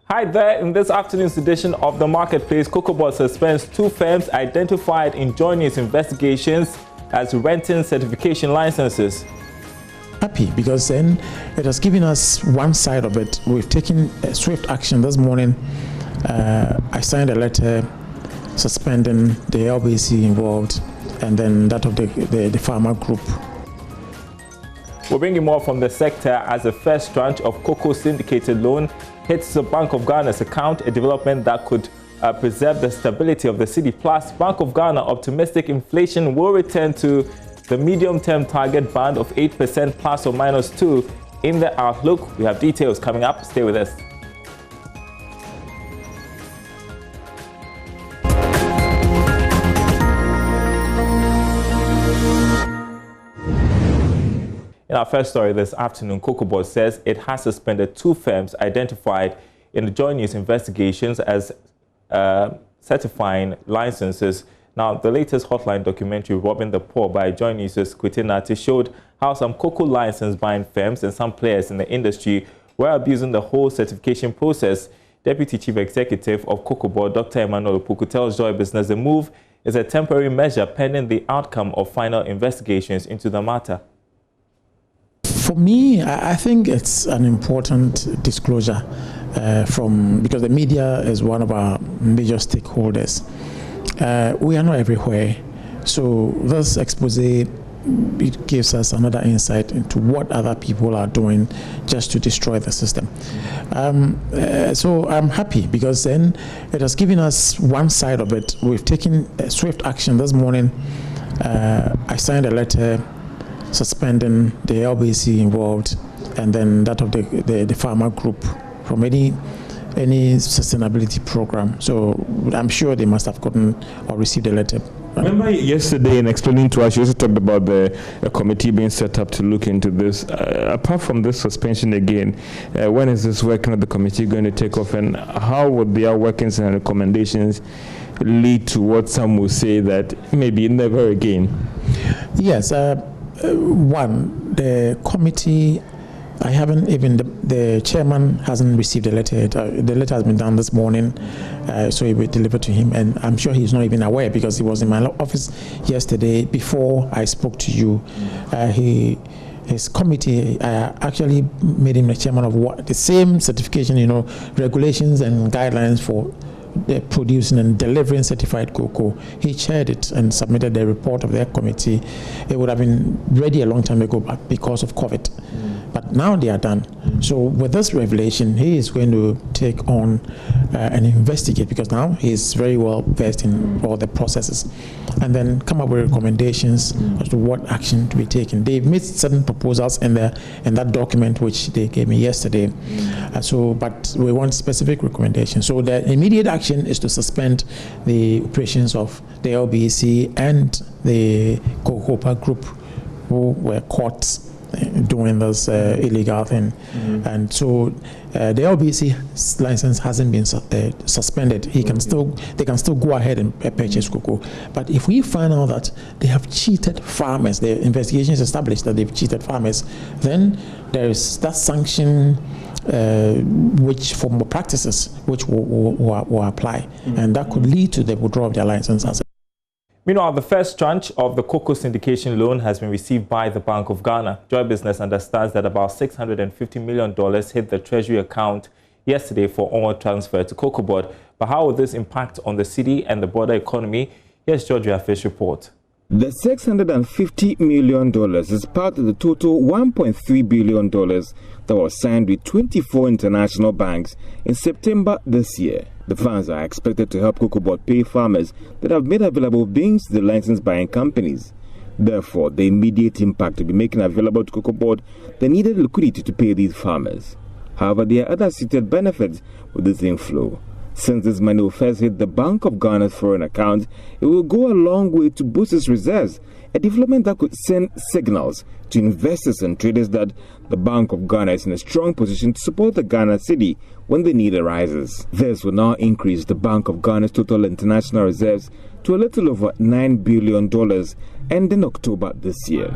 Hi there. In this afternoon's edition of The Marketplace, Cocoa Board suspends 2 firms identified in JoyNews investigations as renting certification licenses. Happy because then it has given us one side of it. We've taken swift action this morning. I signed a letter suspending the LBC involved and then that of the farmer group. We'll bring you more from the sector as the first tranche of cocoa syndicated loan hits the Bank of Ghana's account, a development that could preserve the stability of the city. Plus, Bank of Ghana optimistic inflation will return to the medium-term target band of 8% plus or minus 2 in the outlook. We have details coming up. Stay with us. In our first story this afternoon, Cocoa Board says it has suspended 2 firms identified in the JoyNews investigations as certifying licenses. Now, the latest Hotline documentary, Robbing the Poor by JoyNews' Kwitinati, showed how some cocoa license buying firms and some players in the industry were abusing the whole certification process. Deputy Chief Executive of Cocoa Board, Dr. Emmanuel Puku, tells Joy Business the move is a temporary measure pending the outcome of final investigations into the matter. For me, I think it's an important disclosure because the media is one of our major stakeholders. We are not everywhere, so this expose it gives us another insight into what other people are doing just to destroy the system. So I'm happy because then it has given us one side of it. We've taken swift action this morning. I signed a letter suspending the LBC involved and then that of the farmer group from any sustainability program. So I'm sure they must have gotten or received a letter. Remember yesterday in explaining to us, you also talked about the committee being set up to look into this. Apart from this suspension again, when is this working of the committee going to take off, and how would their workings and recommendations lead to what some will say that maybe never again? Yes. One, the committee, I haven't even, the chairman hasn't received the letter. The letter has been done this morning, so it will be delivered to him. And I'm sure he's not even aware because he was in my office yesterday before I spoke to you. His committee actually made him the chairman of the same certification, regulations and guidelines for producing and delivering certified cocoa. He chaired it and submitted the report of their committee. It would have been ready a long time ago, but because of COVID. But now they are done. So with this revelation, he is going to take on and investigate, because now he's very well versed in all the processes, and then come up with recommendations as to what action to be taken. They've made certain proposals in that document which they gave me yesterday. But we want specific recommendations. So the immediate action is to suspend the operations of the LBC and the Cocoa Group, who were caught doing this illegal thing. And so the LBC license hasn't been suspended. They can still go ahead and purchase cocoa. But if we find out that they have cheated farmers, the investigations established that they've cheated farmers, then there is that sanction which for more practices which will apply, and that could lead to the withdrawal of their license. Meanwhile, the first tranche of the cocoa syndication loan has been received by the Bank of Ghana. Joy Business understands that about $650 million hit the Treasury account yesterday for onward transfer to Cocoa Board. But how will this impact on the city and the broader economy? Here's Georgia Fish report. The $650 million is part of the total $1.3 billion that was signed with 24 international banks in September this year. The funds are expected to help Cocoa Board pay farmers that have made available beans to the license buying companies. Therefore, the immediate impact will be making available to Cocoa Board the needed liquidity to pay these farmers. However, there are other stated benefits with this inflow. Since this money will first hit the Bank of Ghana's foreign account, it will go a long way to boost its reserves, a development that could send signals to investors and traders that the Bank of Ghana is in a strong position to support the Ghana city when the need arises. This will now increase the Bank of Ghana's total international reserves to a little over $9 billion ending October this year.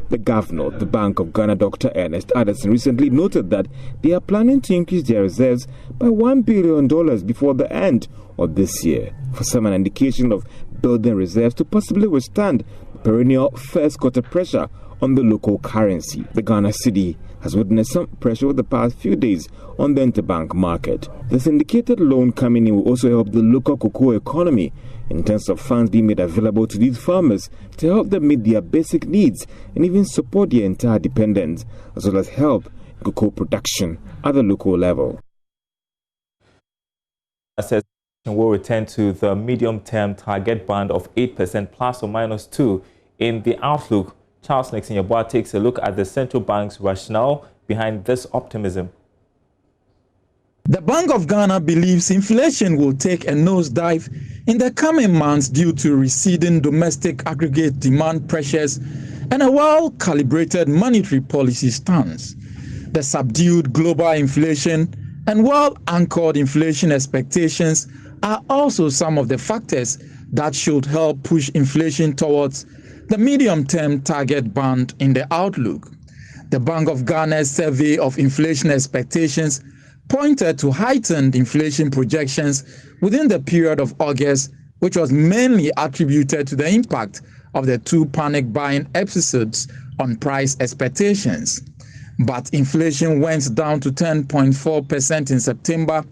The governor of the Bank of Ghana, Dr. Ernest Addison, recently noted that they are planning to increase their reserves by $1 billion before the end of this year, for some an indication of building reserves to possibly withstand the perennial first quarter pressure on the local currency. The Ghana cedi has witnessed some pressure over the past few days on the interbank market. The syndicated loan coming in will also help the local cocoa economy in terms of funds being made available to these farmers to help them meet their basic needs and even support their entire dependence, as well as help cocoa production at the local level. Will return to the medium-term target band of 8% plus or minus 2 in the outlook. Charles Nixon Yabua takes a look at the central bank's rationale behind this optimism. The Bank of Ghana believes inflation will take a nosedive in the coming months due to receding domestic aggregate demand pressures and a well-calibrated monetary policy stance. The subdued global inflation and well-anchored inflation expectations are also some of the factors that should help push inflation towards the medium-term target band in the outlook. The Bank of Ghana's survey of inflation expectations pointed to heightened inflation projections within the period of August, which was mainly attributed to the impact of the two panic buying episodes on price expectations. But inflation went down to 10.4% in September,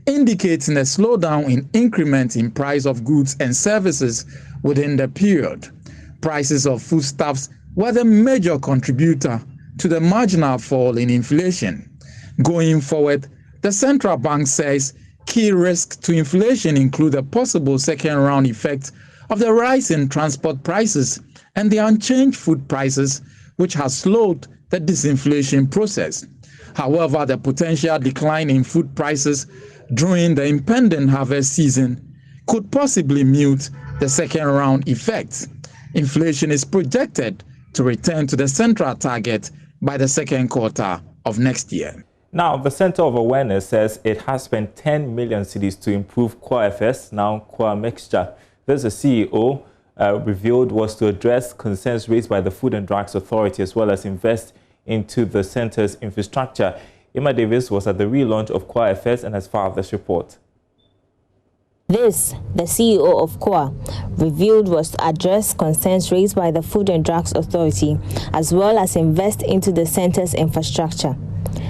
indicating a slowdown in increment in price of goods and services within the period. Prices of foodstuffs were the major contributor to the marginal fall in inflation. Going forward, the central bank says key risks to inflation include a possible second-round effect of the rise in transport prices and the unchanged food prices, which has slowed the disinflation process. However, the potential decline in food prices during the impending harvest season could possibly mute the second-round effect. Inflation is projected to return to the central target by the second quarter of next year. Now, the Center of Awareness says it has spent 10 million cedis to improve QuaFS, now Qua Mixture. This, the CEO revealed, was to address concerns raised by the Food and Drugs Authority as well as invest into the center's infrastructure. Emma Davis was at the relaunch of QuaFS and has filed this report. This, the CEO of Qua, revealed, was to address concerns raised by the Food and Drugs Authority as well as invest into the center's infrastructure.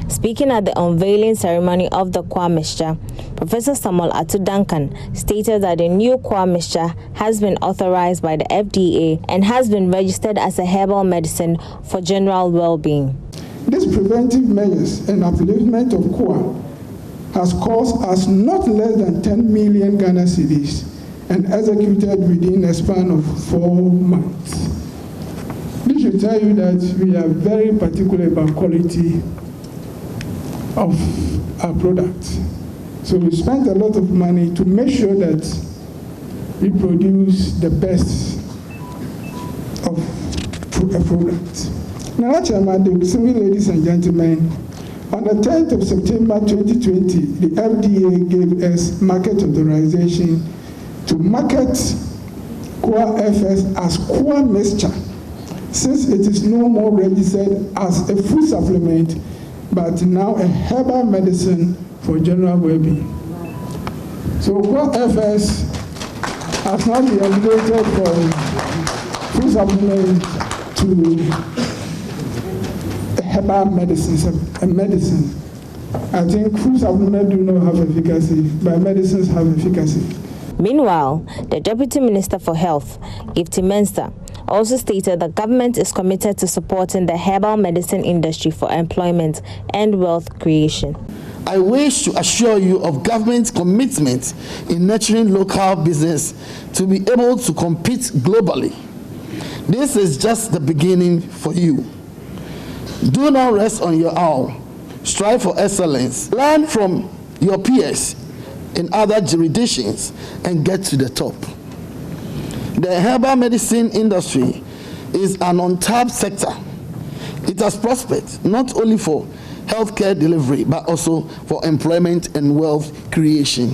Speaking at the unveiling ceremony of the Qua mixture, Professor Samuel Atu Duncan stated that the new Qua mixture has been authorized by the FDA and has been registered as a herbal medicine for general well-being. These preventive measures and upliftment of Qua has cost us not less than 10 million Ghana cedis and executed within a span of 4 months. This should tell you that we are very particular about quality of our product. So we spent a lot of money to make sure that we produce the best of a product. Now, Chairman, ladies and gentlemen, on the 10th of September 2020, the FDA gave us market authorization to market QuaFS as Qua Mixture, since it is no more registered as a food supplement, but now a herbal medicine for general well-being. So QuaFS has not been upgraded from food supplement to a herbal medicine, a medicine. I think food supplements do not have efficacy, but medicines have efficacy. Meanwhile, the Deputy Minister for Health, Gifty Menster, also stated the government is committed to supporting the herbal medicine industry for employment and wealth creation. I wish to assure you of government's commitment in nurturing local business to be able to compete globally. This is just the beginning for you. Do not rest on your own. Strive for excellence. Learn from your peers in other jurisdictions and get to the top. The herbal medicine industry is an untapped sector. It has prospered not only for healthcare delivery, but also for employment and wealth creation.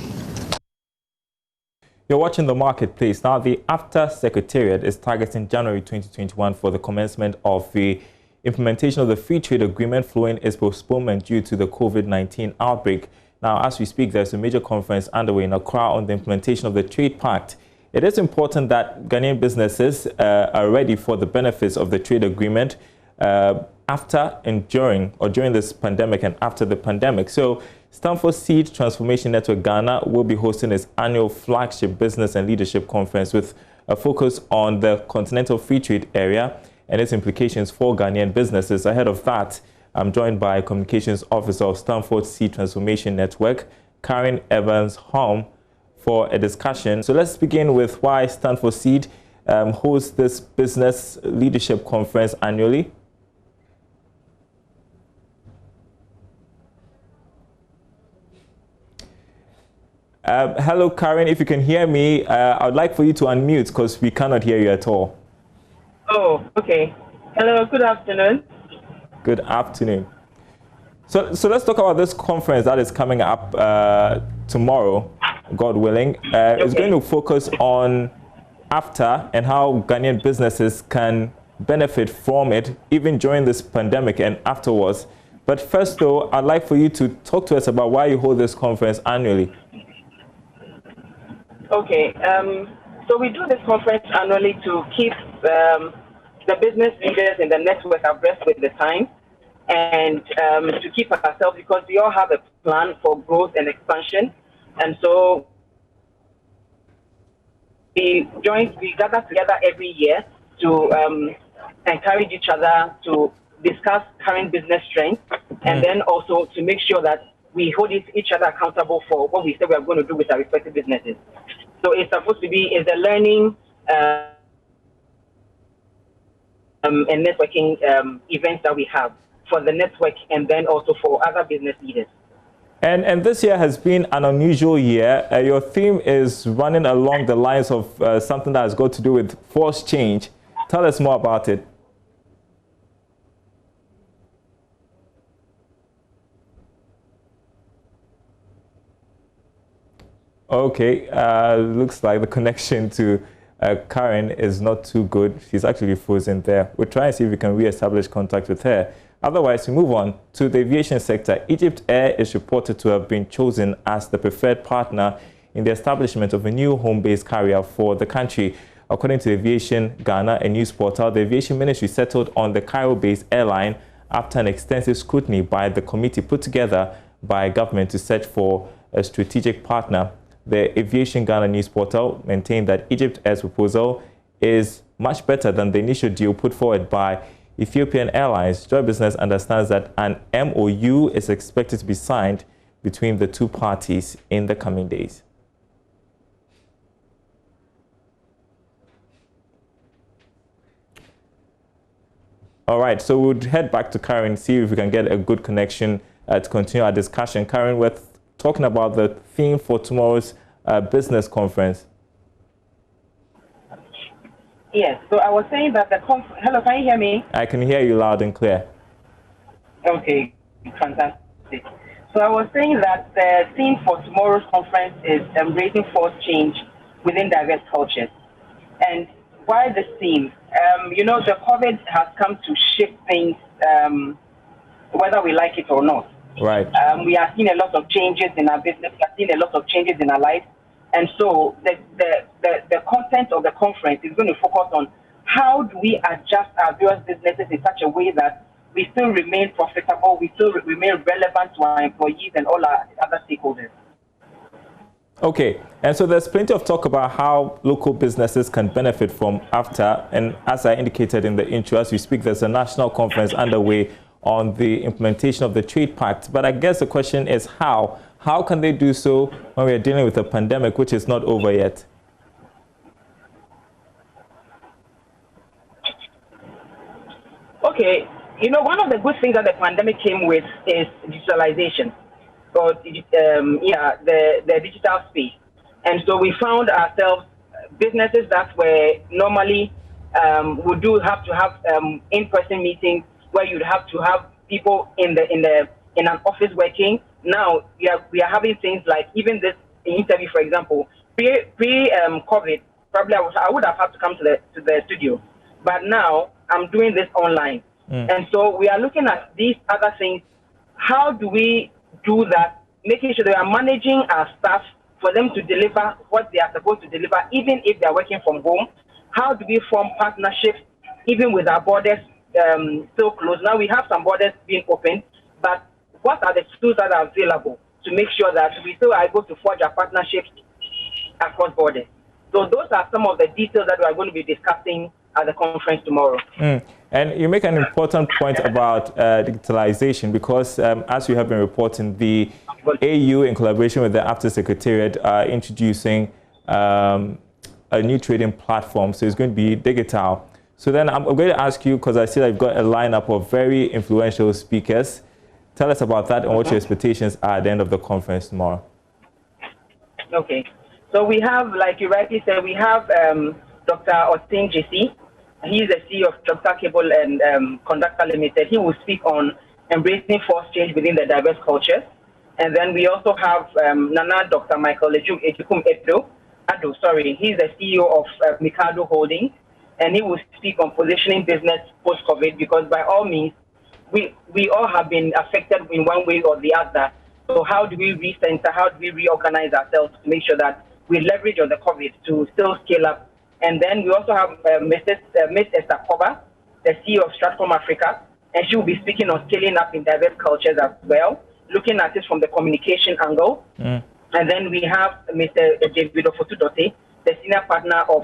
You're watching The Marketplace. Now, the AFTA Secretariat is targeting January 2021 for the commencement of the implementation of the Free Trade Agreement following its postponement due to the COVID-19 outbreak. Now, as we speak, there's a major conference underway in Accra on the implementation of the Trade Pact. It is important that Ghanaian businesses are ready for the benefits of the trade agreement after and during this pandemic and after the pandemic. So, Stanford Seed Transformation Network Ghana will be hosting its annual flagship business and leadership conference with a focus on the continental free trade area and its implications for Ghanaian businesses. Ahead of that, I'm joined by Communications Officer of Stanford Seed Transformation Network, Karen Evans-Holm, for a discussion. So let's begin with why Stanford Seed hosts this business leadership conference annually. Hello, Karen. If you can hear me, I would like for you to unmute because we cannot hear you at all. Oh, okay. Hello, good afternoon. Good afternoon. So let's talk about this conference that is coming up tomorrow, God willing. It's going to focus on AFTA and how Ghanaian businesses can benefit from it, even during this pandemic and afterwards. But first, though, I'd like for you to talk to us about why you hold this conference annually. Okay. So we do this conference annually to keep the business leaders in the network abreast with the times, and to keep ourselves, because we all have a plan for growth and expansion. And so we gather together every year to encourage each other to discuss current business trends, and then also to make sure that we hold each other accountable for what we say we are going to do with our respective businesses. So it's supposed to be the learning and networking events that we have for the network, and then also for other business leaders. And this year has been an unusual year. Your theme is running along the lines of something that has got to do with forced change. Tell us more about it. Okay, looks like the connection to Karen is not too good. She's actually frozen there. We'll try and see if we can re-establish contact with her. Otherwise, we move on to the aviation sector. Egypt Air is reported to have been chosen as the preferred partner in the establishment of a new home-based carrier for the country. According to Aviation Ghana, a news portal, the aviation ministry settled on the Cairo-based airline after an extensive scrutiny by the committee put together by government to search for a strategic partner. The Aviation Ghana news portal maintained that Egypt Air's proposal is much better than the initial deal put forward by Ethiopian Airlines. Joy Business understands that an MOU is expected to be signed between the two parties in the coming days. All right, so we'll head back to Karen, see if we can get a good connection to continue our discussion. Karen, we're talking about the theme for tomorrow's business conference. Yes, so I was saying that hello, can you hear me? I can hear you loud and clear. Okay, fantastic. So I was saying that the theme for tomorrow's conference is embracing forced change within diverse cultures. And why this theme? You know, the COVID has come to shift things, whether we like it or not. Right. We are seeing a lot of changes in our business. We are seeing a lot of changes in our life. And so the content of the conference is going to focus on how do we adjust our various businesses in such a way that we still remain profitable, we still remain relevant to our employees and all our other stakeholders. Okay, and so there's plenty of talk about how local businesses can benefit from AFTA. And as I indicated in the intro, as we speak, there's a national conference underway on the implementation of the Trade Pact. But I guess the question is how? How can they do so when we are dealing with a pandemic which is not over yet? Okay, you know, one of the good things that the pandemic came with is digitalization, or the digital space. And so we found ourselves businesses that were normally would have to have in-person meetings where you'd have to have people in an office working. Now we are having things like, even this interview, for example, Pre-COVID, probably I would have had to come to the studio, but now I'm doing this online, and so we are looking at these other things. How do we do that? Making sure that we are managing our staff for them to deliver what they are supposed to deliver, even if they are working from home. How do we form partnerships, even with our borders still closed? Now we have some borders being opened, but what are the tools that are available to make sure that we still are able to forge our partnerships across borders? So those are some of the details that we are going to be discussing at the conference tomorrow. And you make an important point about digitalization, because as you have been reporting, the AU, in collaboration with the AFTA Secretariat, are introducing a new trading platform. So it's going to be digital. So then I'm going to ask you, because I see that you've got a lineup of very influential speakers. Tell us about that and what your expectations are at the end of the conference tomorrow. Okay. So we have, like you rightly said, we have Dr. Austin JC. He's the CEO of Dr. Cable and Conductor Limited. He will speak on embracing force change within the diverse cultures. And then we also have Nana Dr. Michael Ejukum Ado, sorry. He's the CEO of Mikado Holdings, and he will speak on positioning business post-COVID, because by all means, we all have been affected in one way or the other. So how do we recenter, how do we reorganize ourselves to make sure that we leverage on the COVID to still scale up? And then we also have Miss Esther Koba, the CEO of Stratcom Africa, and she will be speaking on scaling up in diverse cultures as well, looking at it from the communication angle. And then we have Mr. David Ofotudote, the senior partner of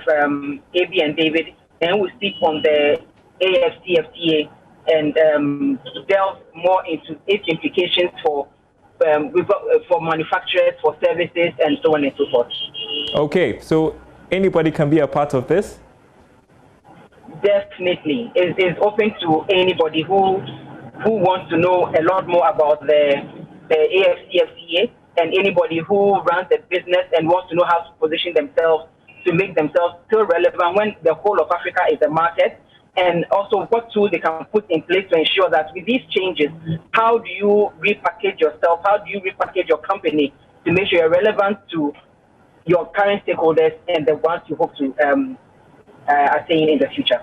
AB and David, and who will speak on the AFCFTA and delve more into its implications for manufacturers, for services, and so on and so forth. Okay, so anybody can be a part of this? Definitely. It's open to anybody who wants to know a lot more about the AFCFTA, and anybody who runs a business and wants to know how to position themselves to make themselves still relevant when the whole of Africa is a market, and also what tools they can put in place to ensure that with these changes, how do you repackage yourself, how do you repackage your company to make sure you're relevant to your current stakeholders and the ones you hope to attain in the future.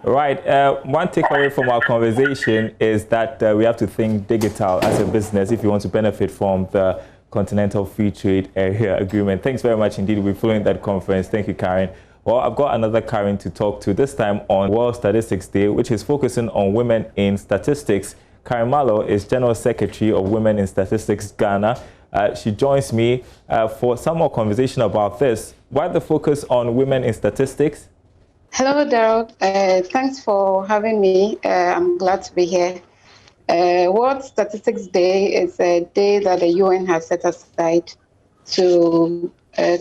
Right. One takeaway from our conversation is that we have to think digital as a business if you want to benefit from the Continental Free Trade Area Agreement. Thanks very much indeed. We're following that conference. Thank you, Karen. Well, I've got another Karen to talk to, this time on World Statistics Day, which is focusing on women in statistics. Karen Malo is General Secretary of Women in Statistics Ghana. She joins me for some more conversation about this. Why the focus on women in statistics? Hello, Daryl. Thanks for having me. I'm glad to be here. World Statistics Day is a day that the UN has set aside to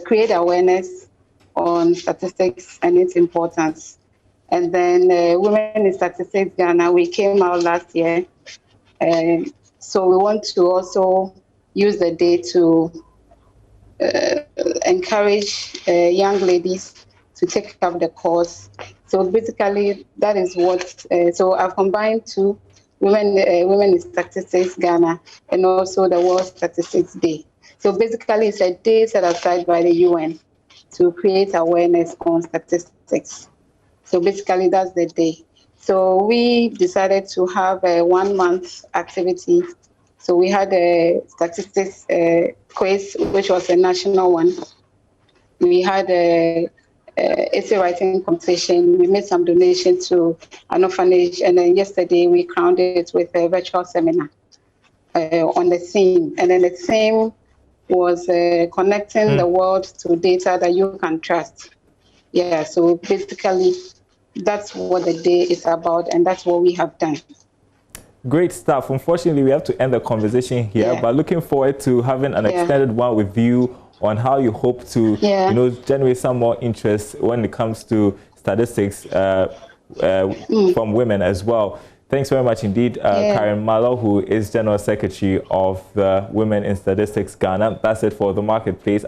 create awareness on statistics and its importance. And then Women in Statistics Ghana, we came out last year. So we want to also use the day to encourage young ladies to take up the course. So basically, that is what, so I've combined two, Women in Statistics Ghana and also the World Statistics Day. So basically, it's a day set aside by the UN to create awareness on statistics. So basically, that's the day. So we decided to have a 1 month activity. So we had a statistics quiz, which was a national one. We had a essay writing competition. We made some donations to an orphanage, and then yesterday we crowned it with a virtual seminar on the theme. And then the theme was connecting the world to data that you can trust. Yeah, so basically that's what the day is about, and that's what we have done. Great stuff. Unfortunately, we have to end the conversation here, but looking forward to having an extended one with you on how you hope to, generate some more interest when it comes to statistics from women as well. Thanks very much indeed, Karen Malo, who is General Secretary of the Women in Statistics Ghana. That's it for The Marketplace.